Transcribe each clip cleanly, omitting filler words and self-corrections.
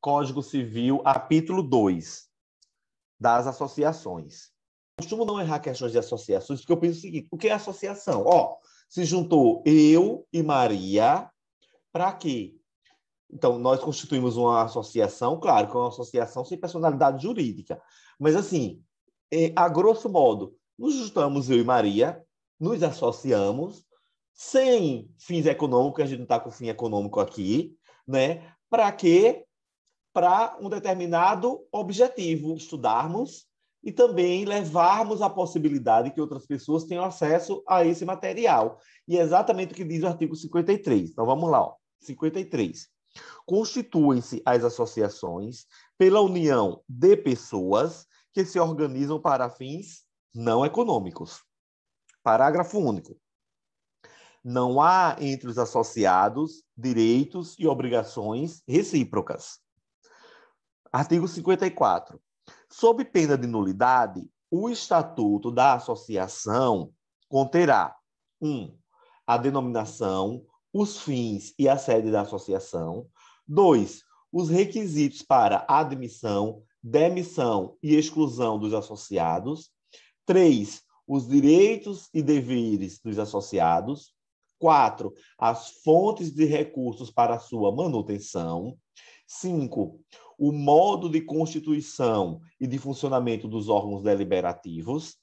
Código Civil, capítulo 2, das associações. Costumo não errar questões de associações, porque eu penso o seguinte: o que é associação? Se juntou eu e Maria, para quê? Então, nós constituímos uma associação, claro que é uma associação sem personalidade jurídica, mas assim, a grosso modo, nos juntamos eu e Maria, nos associamos, sem fins econômicos, a gente não está com fim econômico aqui, né? Para quê? Para um determinado objetivo, estudarmos e também levarmos a possibilidade que outras pessoas tenham acesso a esse material. E é exatamente o que diz o artigo 53. Então, vamos lá. 53. Constituem-se as associações pela união de pessoas que se organizam para fins não econômicos. Parágrafo único. Não há entre os associados direitos e obrigações recíprocas. Artigo 54. Sob pena de nulidade, o estatuto da associação conterá 1. A denominação, os fins e a sede da associação. 2. Os requisitos para admissão, demissão e exclusão dos associados. 3. Os direitos e deveres dos associados. 4. As fontes de recursos para sua manutenção. 5. O modo de constituição e de funcionamento dos órgãos deliberativos.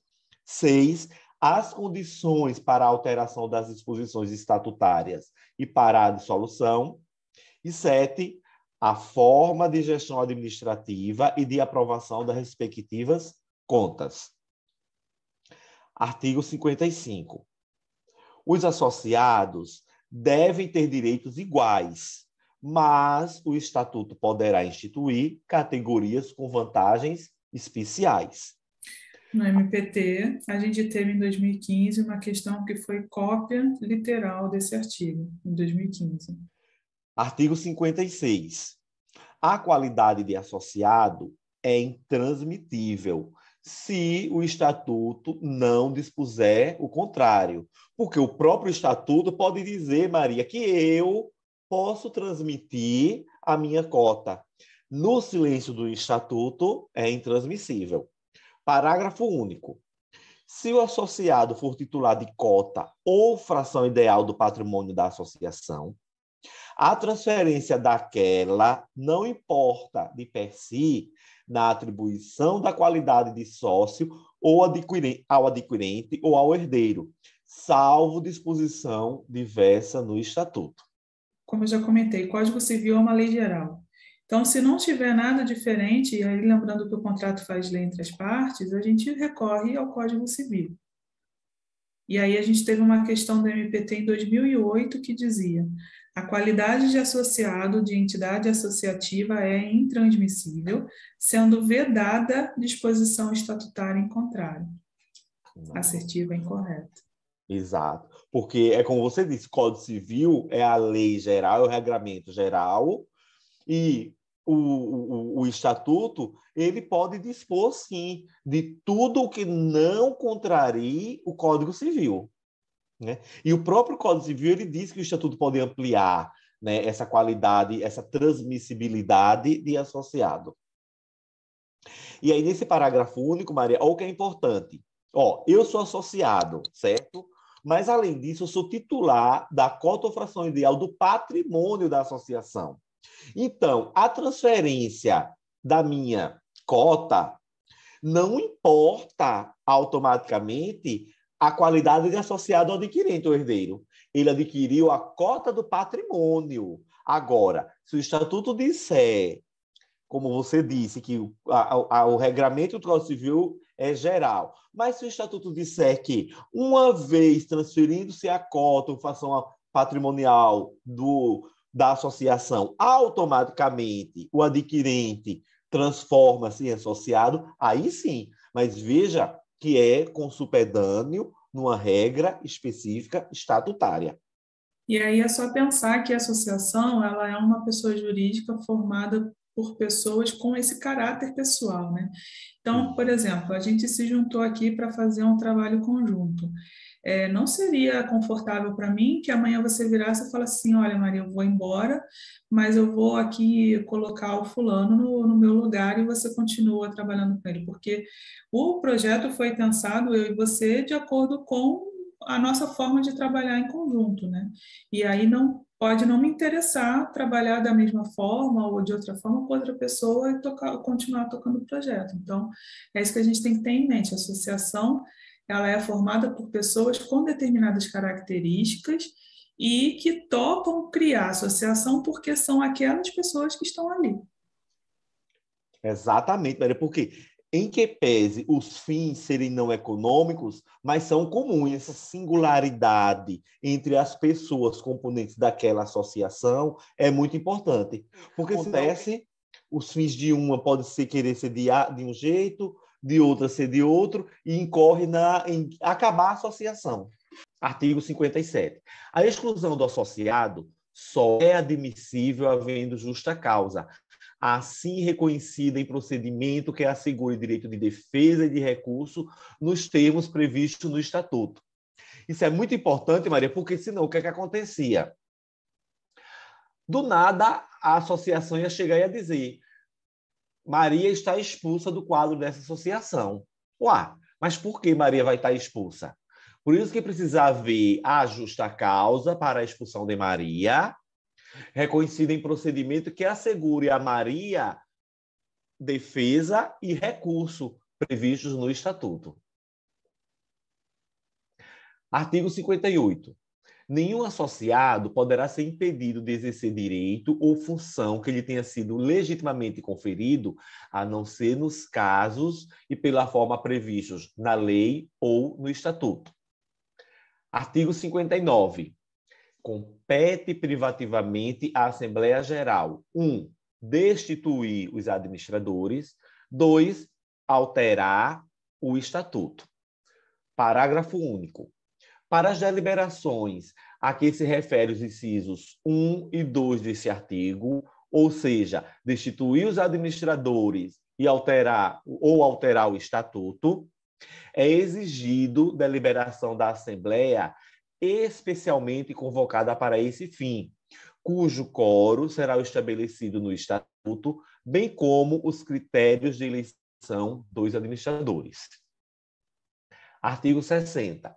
6. As condições para a alteração das disposições estatutárias e para a dissolução. E 7. A forma de gestão administrativa e de aprovação das respectivas contas. Artigo 55. Os associados devem ter direitos iguais, mas o Estatuto poderá instituir categorias com vantagens especiais. No MPT, a gente teve em 2015 uma questão que foi cópia literal desse artigo, em 2015. Artigo 56. A qualidade de associado é intransmitível se o Estatuto não dispuser o contrário. Porque o próprio Estatuto pode dizer, Maria, que eu posso transmitir a minha cota. No silêncio do Estatuto, é intransmissível. Parágrafo único. Se o associado for titular de cota ou fração ideal do patrimônio da associação, a transferência daquela não importa de per si na atribuição da qualidade de sócio ou ao adquirente ou ao herdeiro, salvo disposição diversa no Estatuto. Como eu já comentei, Código Civil é uma lei geral. Então, se não tiver nada diferente, e aí lembrando que o contrato faz lei entre as partes, a gente recorre ao Código Civil. E aí a gente teve uma questão do MPT em 2008 que dizia: a qualidade de associado de entidade associativa é intransmissível, sendo vedada disposição estatutária em contrário. Assertiva incorreta. Exato. Porque é como você disse, Código Civil é a lei geral, é o regramento geral, e o Estatuto, ele pode dispor, sim, de tudo o que não contrarie o Código Civil, né? E o próprio Código Civil, ele diz que o Estatuto pode ampliar, né, essa qualidade, essa transmissibilidade de associado. E aí, nesse parágrafo único, Maria, olha o que é importante. Eu sou associado, certo? Mas, além disso, eu sou titular da cota ou fração ideal do patrimônio da associação. Então, a transferência da minha cota não importa automaticamente a qualidade de associado ao adquirente ou herdeiro. Ele adquiriu a cota do patrimônio. Agora, se o Estatuto disser, como você disse, que o regramento do Código Civil é geral, mas se o Estatuto disser que, uma vez transferindo-se a cota ou fração patrimonial da associação, automaticamente o adquirente transforma-se em associado, aí sim. Mas veja que é consupedâneo numa regra específica estatutária. E aí é só pensar que a associação ela é uma pessoa jurídica formada por pessoas com esse caráter pessoal, né? Então, por exemplo, a gente se juntou aqui para fazer um trabalho conjunto. Não seria confortável para mim que amanhã você virasse e falasse assim, olha, Maria, eu vou embora, mas eu vou aqui colocar o fulano no meu lugar e você continua trabalhando com ele, porque o projeto foi pensado, eu e você, de acordo com a nossa forma de trabalhar em conjunto, né? E aí não pode não me interessar trabalhar da mesma forma ou de outra forma com outra pessoa e continuar tocando o projeto. Então, é isso que a gente tem que ter em mente. A associação, ela é formada por pessoas com determinadas características e que topam criar associação porque são aquelas pessoas que estão ali. Exatamente, Maria, porque em que pese os fins serem não econômicos, mas são comuns essa singularidade entre as pessoas componentes daquela associação é muito importante. Porque se acontece, os fins de uma pode ser querer ser de um jeito, de outra ser de outro, e incorre em acabar a associação. Artigo 57. A exclusão do associado só é admissível havendo justa causa, assim reconhecida em procedimento que assegure direito de defesa e de recurso nos termos previstos no Estatuto. Isso é muito importante, Maria, porque senão o que é que acontecia? Do nada, a associação ia chegar e ia dizer: Maria está expulsa do quadro dessa associação. Ué, mas por que Maria vai estar expulsa? Por isso que precisa haver a justa causa para a expulsão de Maria, reconhecida em procedimento que assegure a Maria defesa e recurso previstos no Estatuto. Artigo 58. Nenhum associado poderá ser impedido de exercer direito ou função que lhe tenha sido legitimamente conferido, a não ser nos casos e pela forma previstos na lei ou no Estatuto. Artigo 59. Compete privativamente à Assembleia Geral: 1. Destituir os administradores. 2. Alterar o Estatuto. Parágrafo único. Para as deliberações a que se refere os incisos 1 e 2 desse artigo, ou seja, destituir os administradores e alterar o Estatuto, é exigido deliberação da Assembleia especialmente convocada para esse fim, cujo quórum será estabelecido no Estatuto, bem como os critérios de eleição dos administradores. Artigo 60.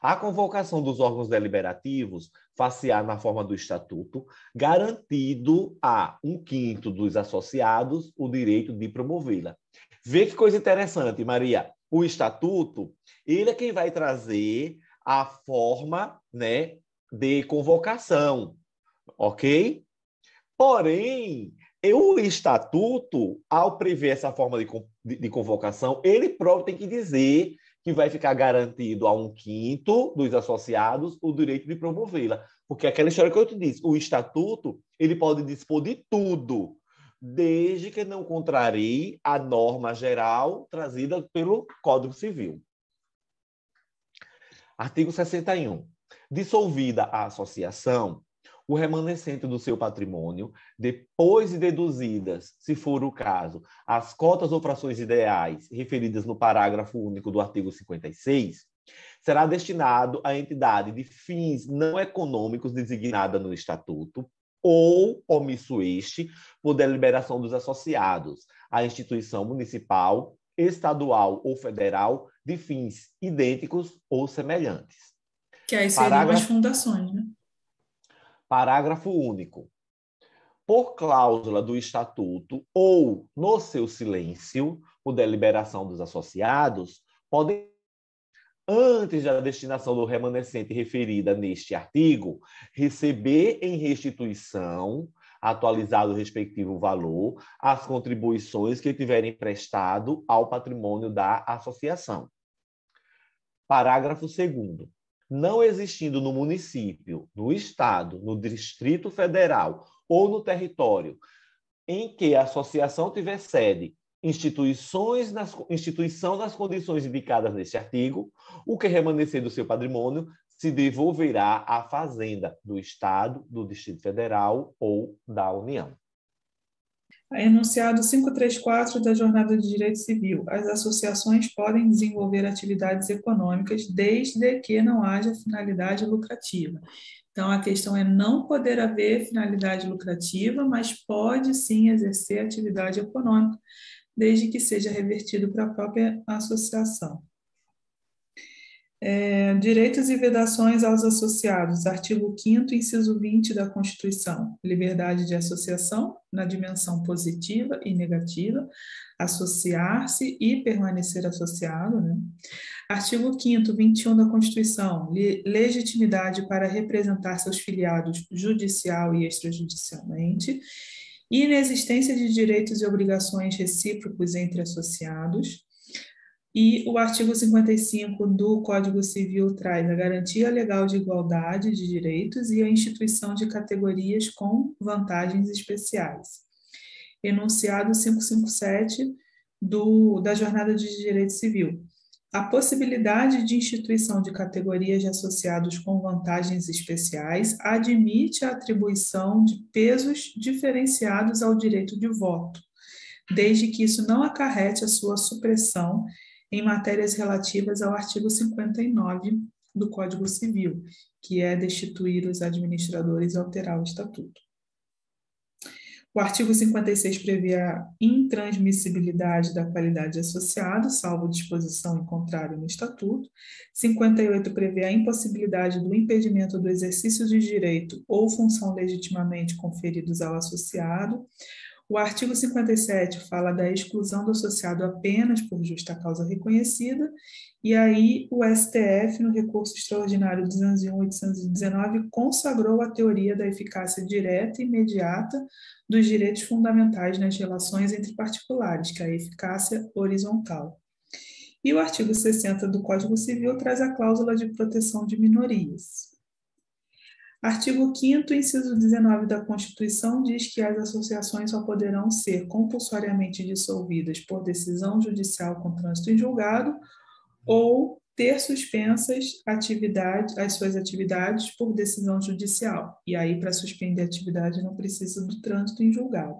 A convocação dos órgãos deliberativos far-se-á na forma do Estatuto, garantido a 1/5 dos associados o direito de promovê-la. Vê que coisa interessante, Maria. O Estatuto, ele é quem vai trazer a forma, né, de convocação, ok? Porém, o Estatuto, ao prever essa forma de convocação, ele próprio tem que dizer que vai ficar garantido a 1/5 dos associados o direito de promovê-la. Porque aquela história que eu te disse, o Estatuto, ele pode dispor de tudo, desde que não contrarie a norma geral trazida pelo Código Civil. Artigo 61. Dissolvida a associação, o remanescente do seu patrimônio, depois de deduzidas, se for o caso, as cotas ou frações ideais referidas no parágrafo único do artigo 56, será destinado à entidade de fins não econômicos designada no Estatuto ou, omisso este, por deliberação dos associados, à instituição municipal, estadual ou federal de fins idênticos ou semelhantes. Que aí seriam as fundações, né? Parágrafo único. Por cláusula do Estatuto ou no seu silêncio, por deliberação dos associados, podem, antes da destinação do remanescente referida neste artigo, receber em restituição, atualizado o respectivo valor, as contribuições que tiverem prestado ao patrimônio da associação. Parágrafo 2º. Não existindo no município, no estado, no Distrito Federal ou no território em que a associação tiver sede, instituição nas condições indicadas neste artigo, o que remanescer do seu patrimônio se devolverá à Fazenda do Estado, do Distrito Federal ou da União. Enunciado 534 da Jornada de Direito Civil. As associações podem desenvolver atividades econômicas desde que não haja finalidade lucrativa. Então, a questão é não poder haver finalidade lucrativa, mas pode sim exercer atividade econômica, desde que seja revertido para a própria associação. Direitos e vedações aos associados. Artigo 5º, inciso 20 da Constituição. Liberdade de associação, na dimensão positiva e negativa, associar-se e permanecer associado, né? Artigo 5º, 21 da Constituição. Legitimidade para representar seus filiados judicial e extrajudicialmente. Inexistência de direitos e obrigações recíprocos entre associados. E o artigo 55 do Código Civil traz a garantia legal de igualdade de direitos e a instituição de categorias com vantagens especiais. Enunciado 557 da Jornada de Direito Civil. A possibilidade de instituição de categorias de associados com vantagens especiais admite a atribuição de pesos diferenciados ao direito de voto, desde que isso não acarrete a sua supressão em matérias relativas ao artigo 59 do Código Civil, que é destituir os administradores e alterar o estatuto. O artigo 56 prevê a intransmissibilidade da qualidade de associado, salvo disposição em contrário no estatuto. 58 prevê a impossibilidade do impedimento do exercício de direito ou função legitimamente conferidos ao associado. O artigo 57 fala da exclusão do associado apenas por justa causa reconhecida, e aí o STF, no recurso extraordinário 201.819, consagrou a teoria da eficácia direta e imediata dos direitos fundamentais nas relações entre particulares, que é a eficácia horizontal. E o artigo 60 do Código Civil traz a cláusula de proteção de minorias. Artigo 5º, inciso 19 da Constituição, diz que as associações só poderão ser compulsoriamente dissolvidas por decisão judicial com trânsito em julgado ou ter suspensas as suas atividades por decisão judicial. E aí, para suspender a atividade, não precisa do trânsito em julgado.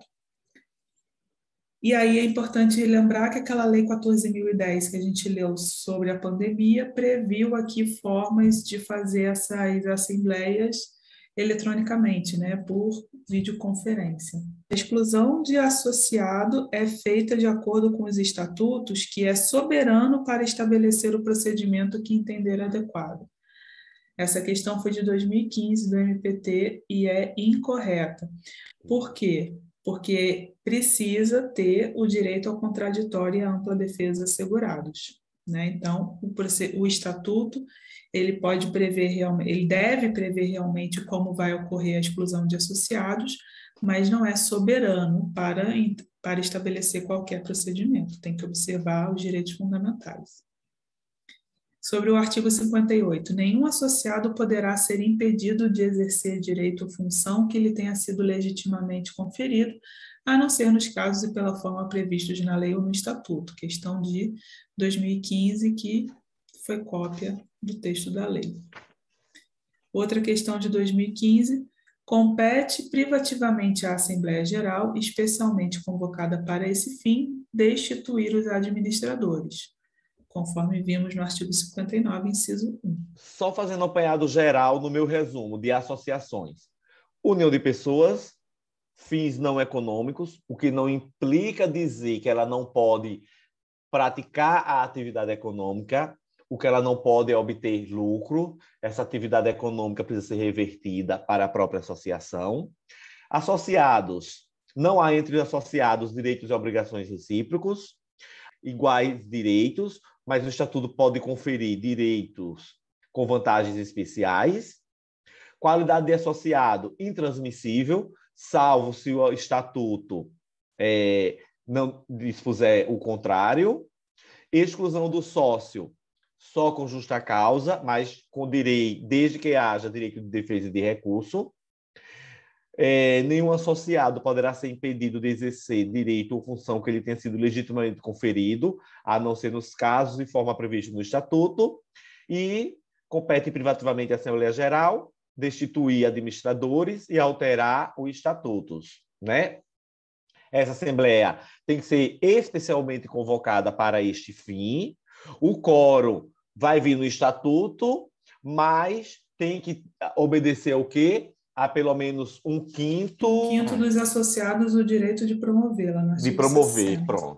E aí é importante lembrar que aquela Lei 14.010 que a gente leu sobre a pandemia previu aqui formas de fazer essas assembleias eletronicamente, né, por videoconferência. A exclusão de associado é feita de acordo com os estatutos, que é soberano para estabelecer o procedimento que entender adequado. Essa questão foi de 2015 do MPT e é incorreta. Por quê? Porque precisa ter o direito ao contraditório e à ampla defesa assegurados, né? Então, o estatuto ele pode prever realmente, ele deve prever realmente como vai ocorrer a exclusão de associados, mas não é soberano para estabelecer qualquer procedimento. Tem que observar os direitos fundamentais. Sobre o artigo 58, nenhum associado poderá ser impedido de exercer direito ou função que lhe tenha sido legitimamente conferido, a não ser nos casos e pela forma previstos na lei ou no estatuto, questão de 2015, que foi cópia do texto da lei. Outra questão de 2015, compete privativamente à Assembleia Geral, especialmente convocada para esse fim, destituir os administradores, conforme vimos no artigo 59, inciso 1. Só fazendo um apanhado geral no meu resumo de associações. União de pessoas, fins não econômicos, o que não implica dizer que ela não pode praticar a atividade econômica, o que ela não pode é obter lucro, essa atividade econômica precisa ser revertida para a própria associação. Associados, não há entre associados direitos e obrigações recíprocos, iguais direitos, mas o estatuto pode conferir direitos com vantagens especiais. Qualidade de associado intransmissível, salvo se o estatuto não dispuser o contrário. Exclusão do sócio só com justa causa, mas com direito, desde que haja direito de defesa e de recurso. Nenhum associado poderá ser impedido de exercer direito ou função que lhe tenha sido legitimamente conferido, a não ser nos casos e forma prevista no Estatuto, e compete privativamente à Assembleia Geral destituir administradores e alterar os estatutos, né? Essa assembleia tem que ser especialmente convocada para este fim. O quórum vai vir no estatuto, mas tem que obedecer ao quê? A pelo menos um quinto Um quinto dos associados o direito de promovê-la, no de artigo promover. 60. Pronto.